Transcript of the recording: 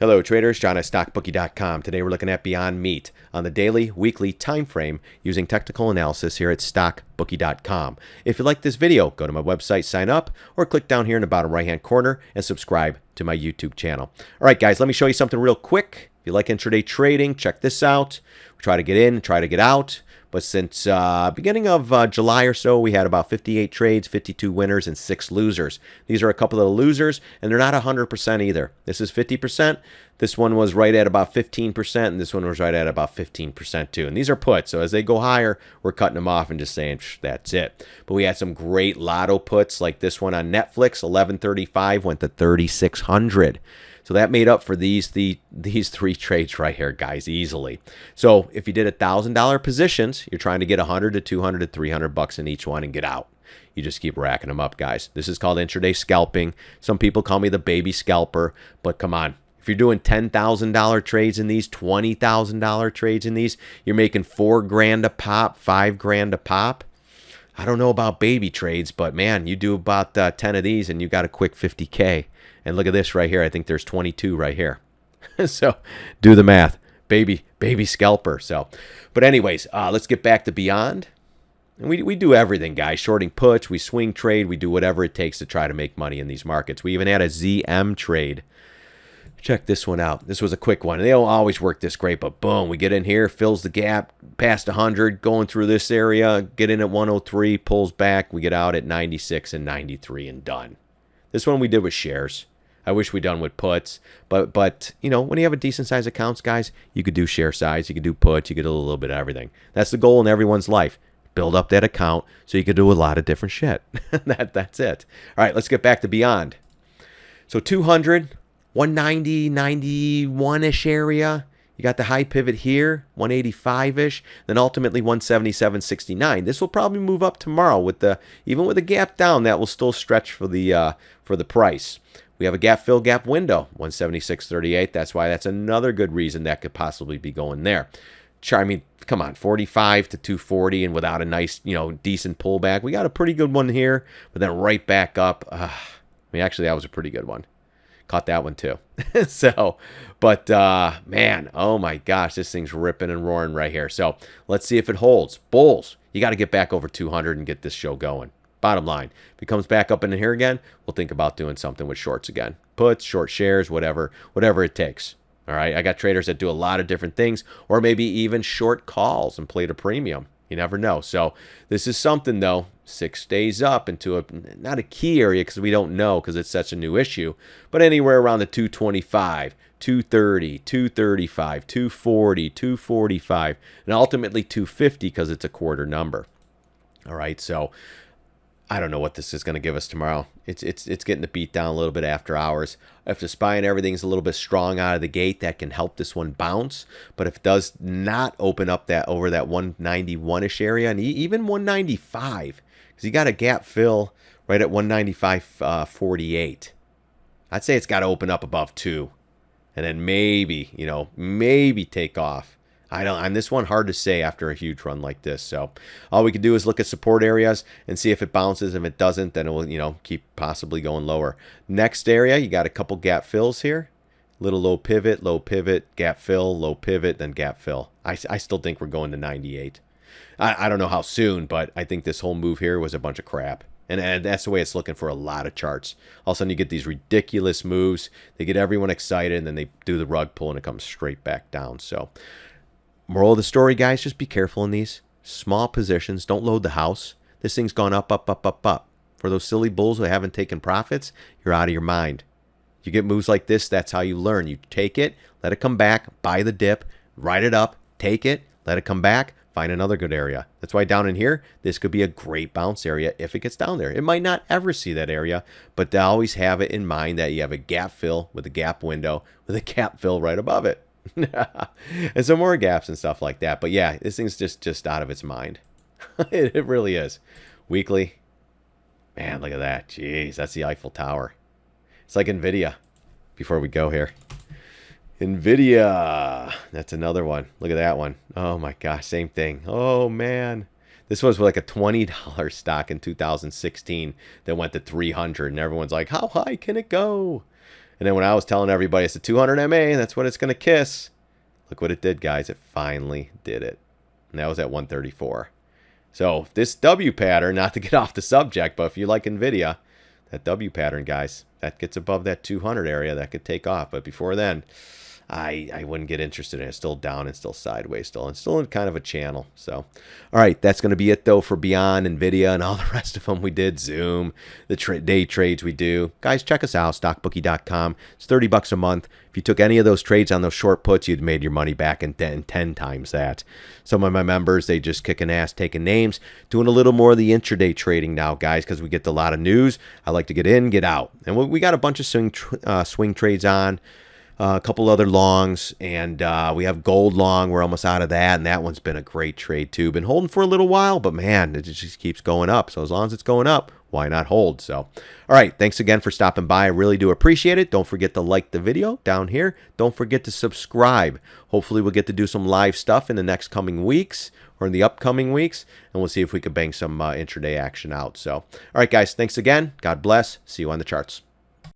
Hello traders, John at StockBookie.com. Today we're looking at Beyond Meat on the daily, weekly time frame using technical analysis here at StockBookie.com. If you like this video, go to my website, sign up, or click down here in the bottom right hand corner and subscribe to my YouTube channel. All right guys, let me show you something real quick. If you like intraday trading, check this out. We try to get in, try to get out. But since beginning of July or so, we had about 58 trades, 52 winners, and 6 losers. These are a couple of the losers, and they're not 100% either. This is 50%. This one was right at about 15%, and this one was right at about 15% too. And these are puts, so as they go higher, we're cutting them off and just saying, that's it. But we had some great lotto puts, like this one on Netflix, 1135 went to 3600. So that made up for these three trades right here, guys, easily. So if you did $1,000 positions, you're trying to get 100 to 200 to 300 bucks in each one and get out. You just keep racking them up, guys. This is called intraday scalping. Some people call me the baby scalper, but come on. If you're doing $10,000 trades in these, $20,000 trades in these, you're making $4 grand a pop, $5 grand a pop. I don't know about baby trades, but man, you do about 10 of these and you got a quick 50K. And look at this right here. I think there's 22 right here. So do the math. Baby scalper. So, but anyways, let's get back to Beyond. And we do everything, guys. Shorting puts, we swing trade, we do whatever it takes to try to make money in these markets. We even had a ZM trade. Check this one out. This was a quick one. They don't always work this great, but boom, we get in here, fills the gap, past 100, going through this area, get in at 103, pulls back, we get out at 96 and 93 and done. This one we did with shares. I wish we'd done with puts, but you know, when you have a decent size accounts, guys, you could do share size, you could do puts, you could do a little bit of everything. That's the goal in everyone's life. Build up that account so you could do a lot of different shit. That's it. All right, let's get back to Beyond. So 200, 190, 91-ish area. You got the high pivot here, 185-ish, then ultimately 177.69. This will probably move up tomorrow with even with a gap down that will still stretch for the price. We have a gap fill gap window, 176.38. That's why that's another good reason that could possibly be going there. I mean, come on, 45 to 240 and without a nice, decent pullback. We got a pretty good one here, but then right back up. I mean, actually, that was a pretty good one. Caught that one too. So, but man, oh my gosh, this thing's ripping and roaring right here. So let's see if it holds. Bulls, you got to get back over 200 and get this show going. Bottom line, if it comes back up in here again, we'll think about doing something with shorts again. Puts, short shares, whatever it takes. All right, I got traders that do a lot of different things, or maybe even short calls and play the premium. You never know. So this is something, though, 6 days up into not a key area because we don't know because it's such a new issue, but anywhere around the 225, 230, 235, 240, 245, and ultimately 250 because it's a quarter number. All right, so I don't know what this is going to give us tomorrow. It's getting the beat down a little bit after hours. If the SPY and everything's a little bit strong out of the gate, that can help this one bounce. But if it does not open up that over that 191-ish area and even 195, because you got a gap fill right at 195.48. I'd say it's got to open up above 2, and then maybe maybe take off. On this one, hard to say after a huge run like this. So all we can do is look at support areas and see if it bounces. If it doesn't, then it will, keep possibly going lower. Next area, you got a couple gap fills here. Little low pivot, gap fill, low pivot, then gap fill. I still think we're going to 98. I don't know how soon, but I think this whole move here was a bunch of crap. And that's the way it's looking for a lot of charts. All of a sudden, you get these ridiculous moves. They get everyone excited, and then they do the rug pull, and it comes straight back down. So moral of the story, guys, just be careful in these small positions. Don't load the house. This thing's gone up, up, up, up, up. For those silly bulls who haven't taken profits, you're out of your mind. You get moves like this, that's how you learn. You take it, let it come back, buy the dip, ride it up, take it, let it come back, find another good area. That's why down in here, this could be a great bounce area if it gets down there. It might not ever see that area, but always have it in mind that you have a gap fill with a gap window with a gap fill right above it. And some more gaps and stuff like that. But yeah, this thing's just out of its mind. It really is. Weekly. Man, look at that. Jeez, that's the Eiffel Tower. It's like NVIDIA. Before we go here. NVIDIA. That's another one. Look at that one. Oh my gosh, same thing. Oh man. This was like a $20 stock in 2016 that went to 300 and everyone's like, how high can it go? And then when I was telling everybody it's a 200 MA, that's what it's going to kiss. Look what it did, guys. It finally did it. And that was at 134. So this W pattern, not to get off the subject, but if you like NVIDIA, that W pattern, guys, that gets above that 200 area, that could take off. But before then, I wouldn't get interested in it. It's still down and still sideways still, and still in kind of a channel. So, all right, that's going to be it, though, for BYND, NVIDIA, and all the rest of them we did. Zoom, the day trades we do. Guys, check us out, StockBookie.com. It's $30 a month. If you took any of those trades on those short puts, you'd made your money back in 10 times that. Some of my members, they just kicking ass, taking names, doing a little more of the intraday trading now, guys, because we get a lot of news. I like to get in, get out. And we got a bunch of swing trades on. A couple other longs, and we have gold long. We're almost out of that, and that one's been a great trade too. Been holding for a little while, but man, it just keeps going up. So as long as it's going up, why not hold? So, all right, thanks again for stopping by. I really do appreciate it. Don't forget to like the video down here. Don't forget to subscribe. Hopefully we'll get to do some live stuff in the next coming weeks or in the upcoming weeks, and we'll see if we can bang some intraday action out. So, all right, guys, thanks again. God bless. See you on the charts.